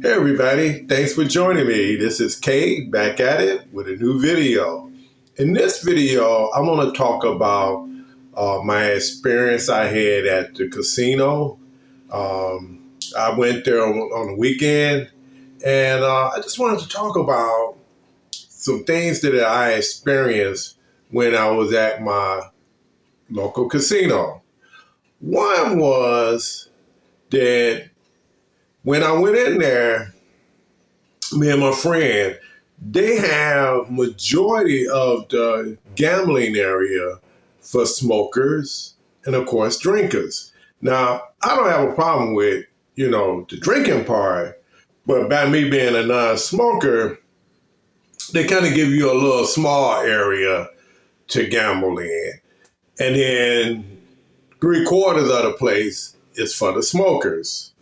Hey everybody, thanks for joining me. This is Kay back at it with a new video. In this video, I'm going to talk about my experience I had at the casino. I went there on the weekend and I just wanted to talk about some things that I experienced when I was at my local casino. One was that when I went in there, me and my friend, they have majority of the gambling area for smokers and of course drinkers. Now, I don't have a problem with, the drinking part, but by me being a non-smoker, they kind of give you a little small area to gamble in. And then 3/4 of the place is for the smokers,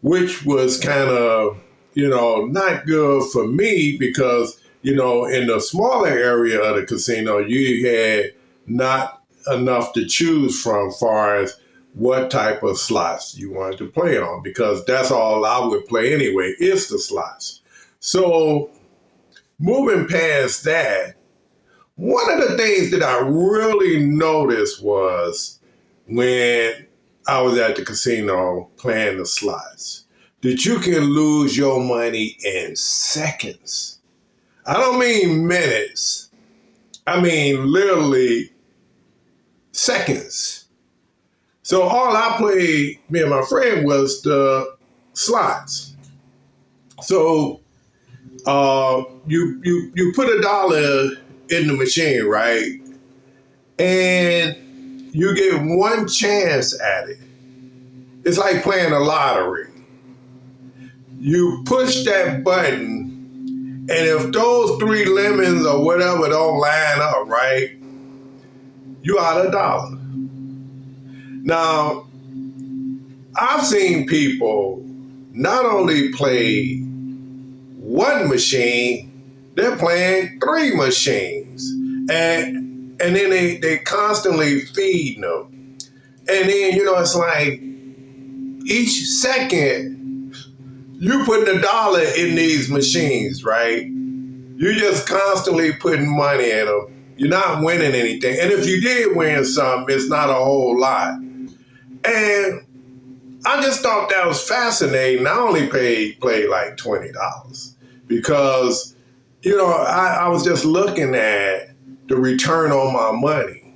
which was kind of not good for me because, in the smaller area of the casino, you had not enough to choose from far as what type of slots you wanted to play on, because that's all I would play anyway, is the slots. So moving past that, one of the things that I really noticed was when I was at the casino playing the slots, that you can lose your money in seconds. I don't mean minutes. I mean literally seconds. So all I played, me and my friend, was the slots. So you put $1 in the machine, right? And you get one chance at it. It's like playing a lottery. You push that button, and if those 3 lemons or whatever don't line up right, you out $1. Now, I've seen people not only play one machine, they're playing 3 machines. And then they constantly feeding them. And then, it's like each second, you putting $1 in these machines, right? You're just constantly putting money in them. You're not winning anything. And if you did win something, it's not a whole lot. And I just thought that was fascinating. I only played like $20 because, I was just looking at the return on my money.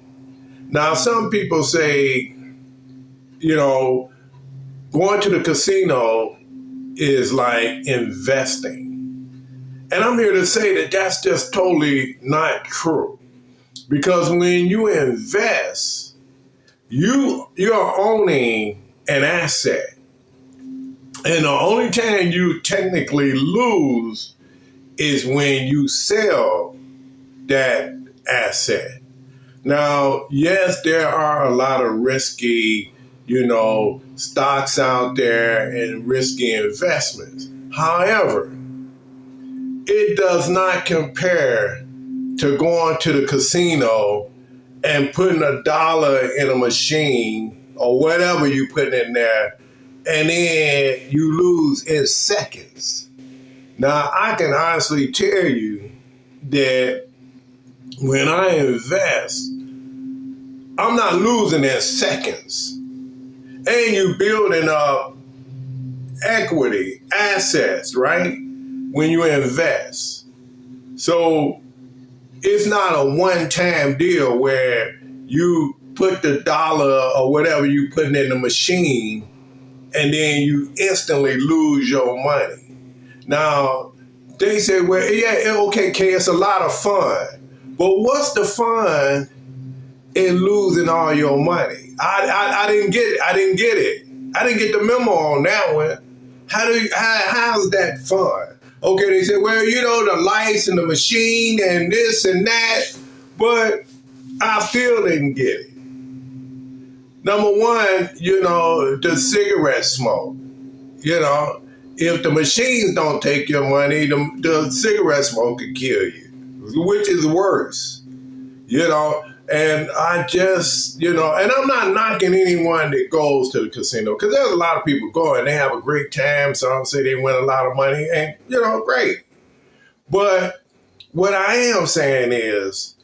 Now, some people say, going to the casino is like investing. And I'm here to say that that's just totally not true. Because when you invest, you're owning an asset. And the only time you technically lose is when you sell that asset. Now, yes, there are a lot of risky, stocks out there and risky investments. However, it does not compare to going to the casino and putting $1 in a machine or whatever you put in there, and then you lose in seconds. Now, I can honestly tell you that when I invest, I'm not losing in seconds. And you building up equity, assets, right? When you invest. So it's not a one-time deal where you put the $1 or whatever you putting in the machine and then you instantly lose your money. Now, they say, well, yeah, okay, Kay, it's a lot of fun. But what's the fun in losing all your money? I didn't get it. I didn't get the memo on that one. How's that fun? Okay, they said, well, the lights and the machine and this and that, but I still didn't get it. Number one, the cigarette smoke. If the machines don't take your money, the cigarette smoke could kill you, which is worse. And I just, and I'm not knocking anyone that goes to the casino, because there's a lot of people go and they have a great time. Some say they win a lot of money, and, great. But what I am saying is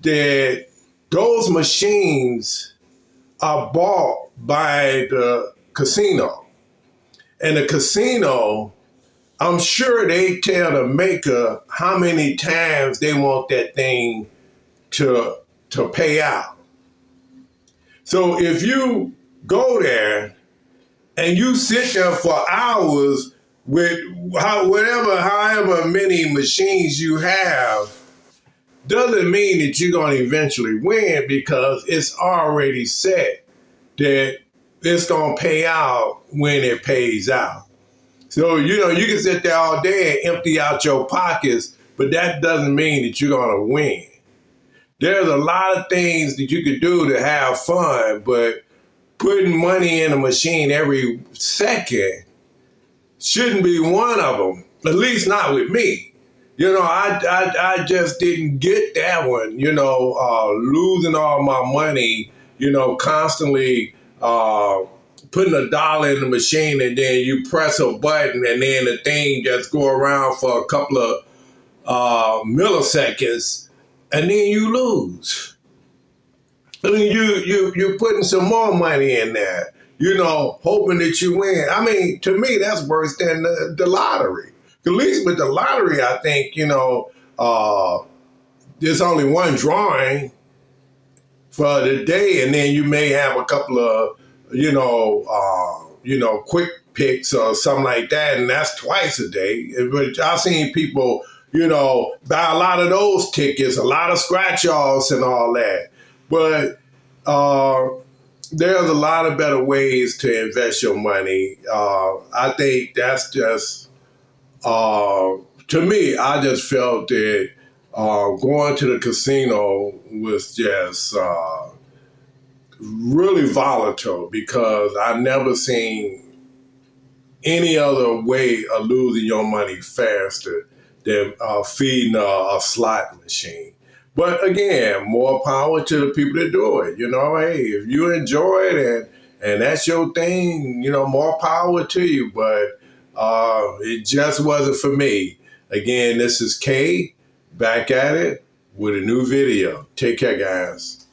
that those machines are bought by the casino. And the casino, I'm sure they tell the maker how many times they want that thing to pay out. So if you go there and you sit there for hours with however many machines you have, doesn't mean that you're going to eventually win, because it's already set that it's going to pay out when it pays out. So, you can sit there all day and empty out your pockets, but that doesn't mean that you're going to win. There's a lot of things that you could do to have fun, but putting money in a machine every second shouldn't be one of them, at least not with me. I just didn't get that one, losing all my money, constantly putting $1 in the machine, and then you press a button and then the thing just go around for a couple of milliseconds and then you lose. I mean, you're putting some more money in there, hoping that you win. I mean, to me, that's worse than the lottery. At least with the lottery, I think, there's only one drawing for the day, and then you may have a couple of, quick picks or something like that, and that's twice a day. But I've seen people, buy a lot of those tickets, a lot of scratch-offs and all that. But there's a lot of better ways to invest your money. I think that's just, to me, I just felt that going to the casino was just really volatile, because I've never seen any other way of losing your money faster than feeding a slot machine. But again, more power to the people that do it. Hey, if you enjoy it and that's your thing, more power to you. But it just wasn't for me. Again, this is Kay, back at it with a new video. Take care, guys.